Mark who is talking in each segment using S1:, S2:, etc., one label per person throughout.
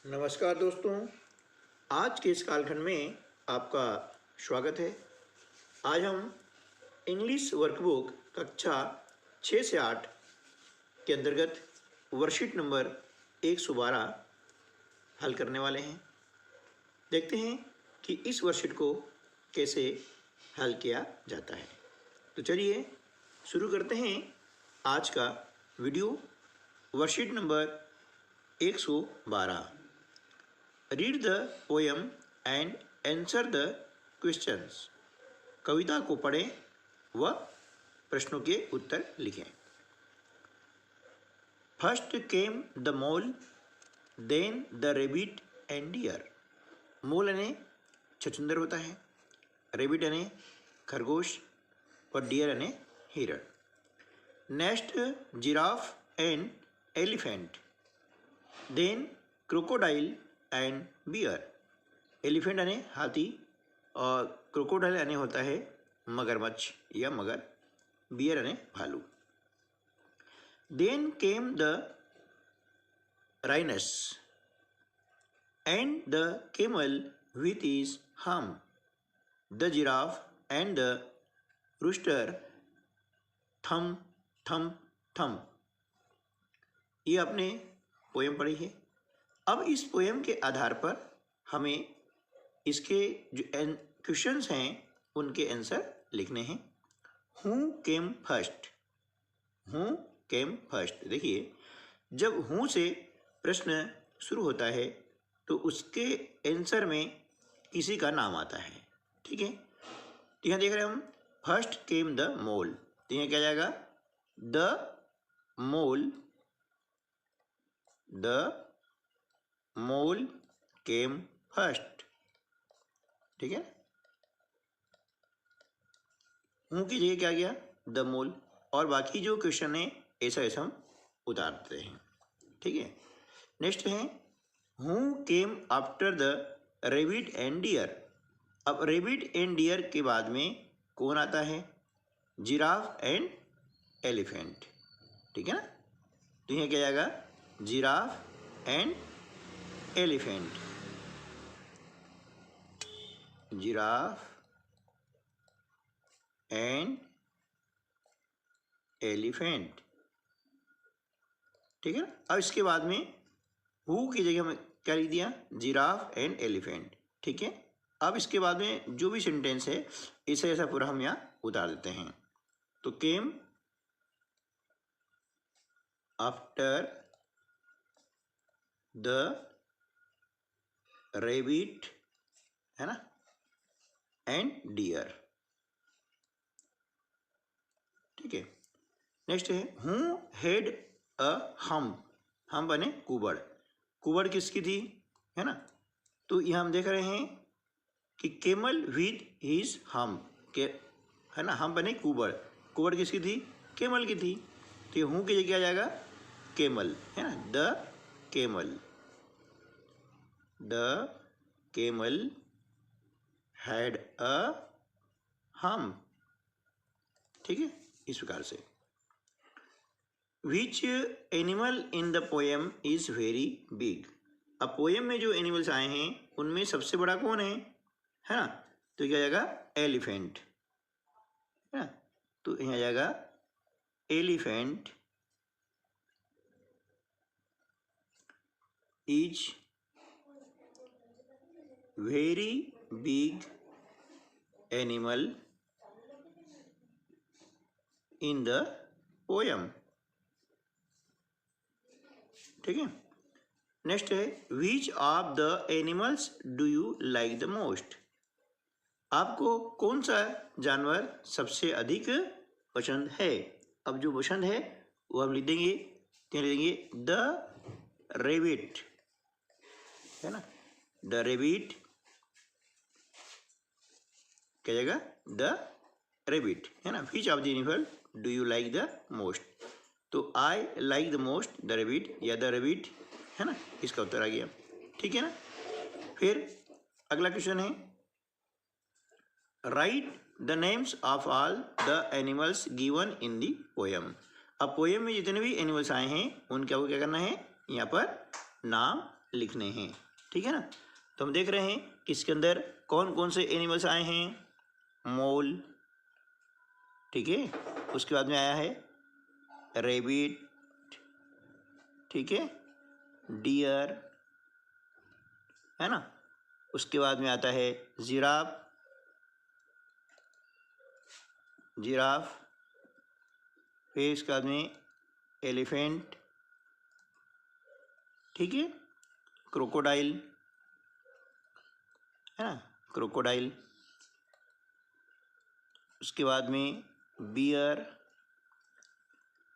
S1: नमस्कार दोस्तों, आज के इस कालखंड में आपका स्वागत है। आज हम इंग्लिश वर्कबुक कक्षा 6 से 8 के अंतर्गत वर्कशीट नंबर 112 हल करने वाले हैं। देखते हैं कि इस वर्कशीट को कैसे हल किया जाता है। तो चलिए शुरू करते हैं आज का video. Worksheet number 112। Read the poem and answer the questions. कविता को पढ़ें व प्रश्नों के उत्तर लिखें। First came the mole, then the rabbit and deer. Mole यानी छछूंदर होता है, रेबिट यानी खरगोश और डियर यानी हिरण। Next giraffe and elephant, then crocodile and bear. Elephant यानी हाथी और क्रोकोडाइल यानी होता है मगरमच्छ या मगर, बियर यानी भालू। Then came the rhinos and the camel with his hump, the giraffe and the rooster thump thump थम। ये आपने पोएम पढ़ी है। अब इस पोएम के आधार पर हमें इसके जो क्वेश्चंस हैं उनके आंसर लिखने हैं। Who came first, who came first. देखिए, जब हु से प्रश्न शुरू होता है तो उसके आंसर में किसी का नाम आता है। ठीक है, तो यहाँ देख रहे हैं हम फर्स्ट केम द मोल, तो यहाँ क्या जाएगा the mole, the mole came first. ठीक है, हूँ की जगह क्या गया द मोल, और बाकी जो क्वेश्चन है ऐसा ऐसा हम उतारते हैं। ठीक है, नेक्स्ट है who came after the rabbit and deer. अब रेबिट एंड डियर के बाद में कौन आता है, जिराफ एंड एलिफेंट। ठीक है ना, तो यहाँ क्या जाएगा giraffe and elephant, giraffe and elephant. ठीक है ना, अब इसके बाद में हु की जगह में क्या लिख दिया जिराफ एंड एलिफेंट। ठीक है, अब इसके बाद में जो भी सेंटेंस है ऐसा ऐसा पूरा हम यहाँ उतार देते हैं। तो केम आफ्टर द रेबिट है ना एंड डियर। ठीक है, नेक्स्ट है हु हैड अ हम बने कुबड़। कुबड़ किसकी थी है ना, तो यहाँ हम देख रहे हैं कि केमल विद हिज हम के है ना, हम बने कुबड़, कुबड़ किसकी थी केमल की थी, तो हूँ की जगह आ जाएगा केमल है ना, the camel, the camel had a हम। ठीक है, इस प्रकार से। Which animal in the poem is very big. अब पोएम में जो एनिमल्स आए हैं उनमें सबसे बड़ा कौन है ना, तो क्या जाएगा एलिफेंट है ना, तो यहाँ जाएगा elephant is very big animal in the poem. ठीक है, नेक्स्ट है विच of the animals do you like the most. आपको कौन सा जानवर सबसे अधिक पसंद है। अब जो पसंद है वो हम लिख देंगे, क्या लिख देंगे द रेबिट है ना, द रेबिट क्या जाएगा द रेबिट है ना। Which of the animal do you like the most, तो I like the most the rabbit या द रेबिट है ना, इसका उत्तर आ गया। ठीक है ना, फिर अगला क्वेश्चन है right the names of all the animals given in the poem. अब पोएम में जितने भी एनिमल्स आए हैं उनका वो क्या करना है, यहाँ पर नाम लिखने हैं। ठीक है ना। तो हम देख रहे हैं कि इसके अंदर कौन कौन से एनिमल्स आए हैं। मोल, ठीक है, उसके बाद में आया है रेबिट, ठीक है, डियर, है ना, उसके बाद में आता है जिराफ, फिर इसके बाद में एलिफेंट, ठीक है, क्रोकोडाइल, है ना, क्रोकोडाइल, उसके बाद में बियर,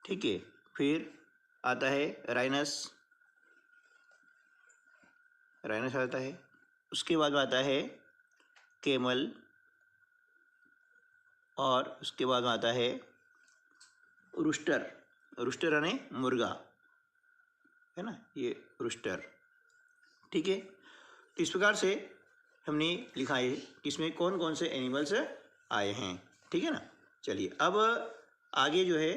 S1: ठीक है, फिर आता है राइनस आता है, उसके बाद में आता है केमल, और उसके बाद में आता है रूस्टर यानी मुर्गा, है ना, ये रूस्टर। ठीक है। तो इस प्रकार से हमने लिखा है कि इसमें कौन कौन से एनिमल्स आए हैं। ठीक है ना। चलिए अब आगे जो है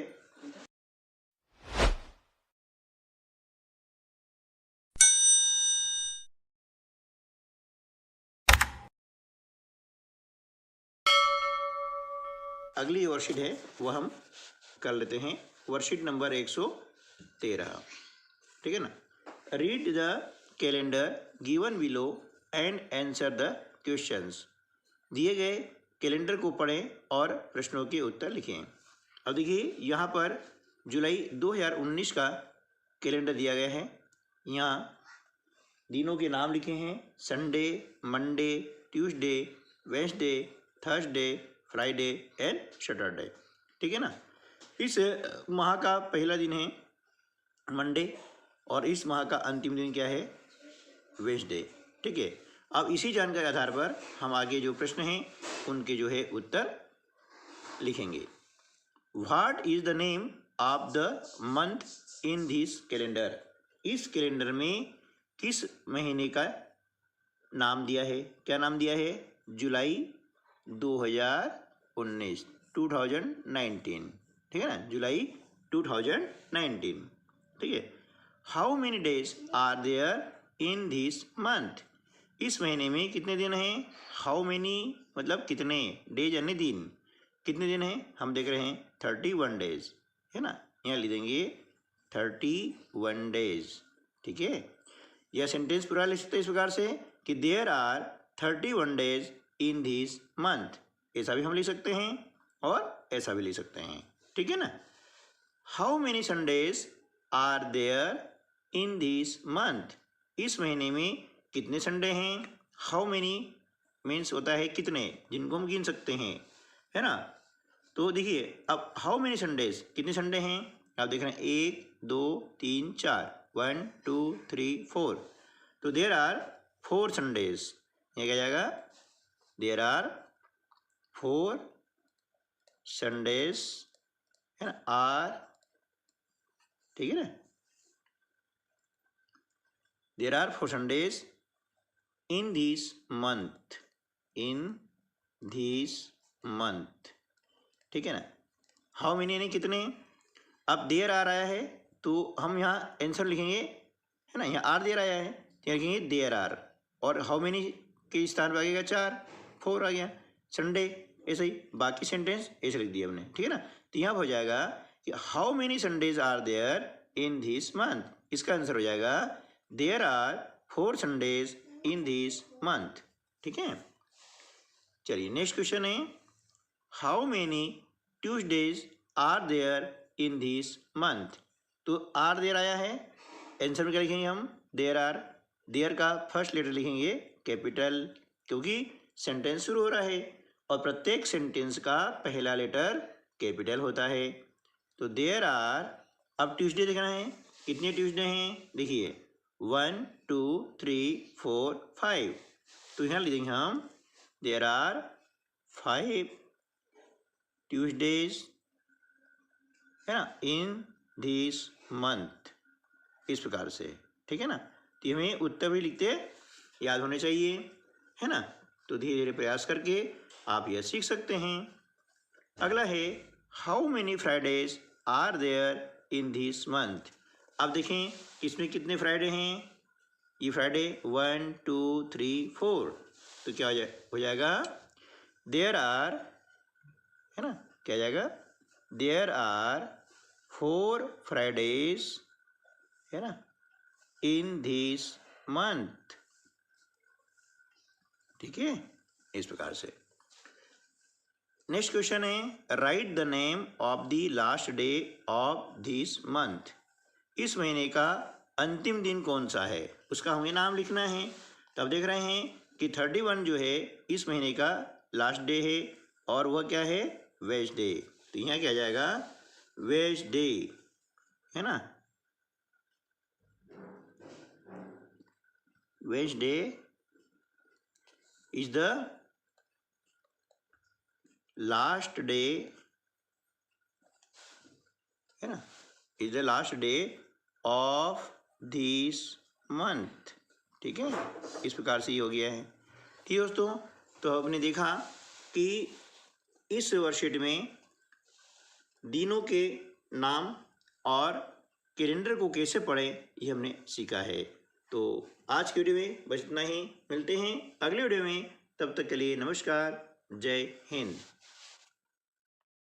S1: अगली वर्कशीट है वह हम कर लेते हैं। Worksheet number 113। ठीक है ना। Read the calendar given below and answer the questions. दिए गए कैलेंडर को पढ़ें और प्रश्नों के उत्तर लिखें। अब देखिए यहाँ पर जुलाई 2019 का कैलेंडर दिया गया है। यहाँ दिनों के नाम लिखे हैं, Sunday, Monday, Tuesday, Wednesday, Thursday, Friday and Saturday. ठीक है ना। इस माह का पहला दिन है मंडे और इस माह का अंतिम दिन क्या है, वेडनेसडे। ठीक है। अब इसी जानकारी के आधार पर हम आगे जो प्रश्न हैं उनके जो है उत्तर लिखेंगे। What is the name of the month in this calendar. इस कैलेंडर में किस महीने का नाम दिया है, क्या नाम दिया है, जुलाई 2019, 2019। ठीक है ना, जुलाई 2019। ठीक है। How many days are there in this month. इस महीने में कितने दिन हैं। हाउ मेनी मतलब कितने, डेज यानी दिन, कितने दिन हैं, हम देख रहे हैं 31 डेज, है ना, यहाँ लिख देंगे 31 डेज। ठीक है। यह सेंटेंस पूरा लिख सकते हैं इस प्रकार से कि there are 31 days in this month. ऐसा भी हम लिख सकते हैं और ऐसा भी लिख सकते हैं। ठीक है ना। How many Sundays are there in this month. इस महीने में कितने संडे हैं। हाउ मेनी मीन्स होता है कितने, जिनको हम गिन सकते हैं, है ना। तो देखिए अब हाउ मेनी संडेज, कितने संडे हैं, आप देख रहे हैं 1 2 3 4, 1 2 3 4। तो देयर आर 4 संडेज। ये क्या जाएगा, देयर आर 4 संडेज, है ना, आर, ठीक है ना, there are 4 Sundays in this month, in this month. ठीक है ना। हाउ मेनी यानी कितने। अब देयर आर आया है तो हम यहाँ आंसर लिखेंगे, है ना, यहाँ आर देयर आया है तो यहाँ लिखेंगे देयर आर, और हाउ मेनी के स्थान पर आ गया 4, 4 आ गया, संडे, ऐसे ही बाकी सेंटेंस ऐसे लिख दिया हमने। ठीक है ना। तो यहाँ हो जाएगा कि how many Sundays are there in this month. इसका आंसर हो जाएगा there are 4 Sundays in this month. ठीक है। चलिए नेक्स्ट क्वेश्चन है how many Tuesdays are there in this month. तो आर देयर आया है, आंसर में क्या लिखेंगे हम, देयर आर। देयर का फर्स्ट लेटर लिखेंगे कैपिटल, क्योंकि सेंटेंस शुरू हो रहा है और प्रत्येक सेंटेंस का पहला लेटर कैपिटल होता है। तो देयर आर, अब ट्यूसडे देखना है, कितने ट्यूसडे हैं, देखिए 1 2 3 4 5। तो यहाँ लिखेंगे हम देयर आर 5 ट्यूसडेज, है ना, इन दिस मंथ, इस प्रकार से। ठीक है ना। तो हमें उत्तर भी लिखते याद होने चाहिए, है ना। तो धीरे धीरे प्रयास करके आप यह सीख सकते हैं। अगला है how many Fridays are there in this month. अब देखें इसमें कितने फ्राइडे हैं, ये फ्राइडे 1 2 3 4, तो क्या हो जाएगा देयर आर, है ना, क्या जाएगा देयर आर 4 फ्राइडेज, है ना, इन दिस मंथ। ठीक है, इस प्रकार से। नेक्स्ट क्वेश्चन है right the name of the last day of this month. इस महीने का अंतिम दिन कौन सा है, उसका हमें नाम लिखना है। तो आप देख रहे हैं कि 31 जो है इस महीने का लास्ट डे है, और वह क्या है वेडनेसडे। तो यहाँ क्या जाएगा वेडनेसडे, है ना, Wednesday is the last day, है ना, is the last day of this month. ठीक है, इस प्रकार से ही हो गया है। ठीक है दोस्तों, तो आपने देखा कि इस वर्कशीट में दिनों के नाम और कैलेंडर को कैसे पढ़ें ये हमने सीखा है। तो आज के वीडियो में बस इतना ही, मिलते हैं अगले वीडियो में, तब तक के लिए नमस्कार, जय हिंद।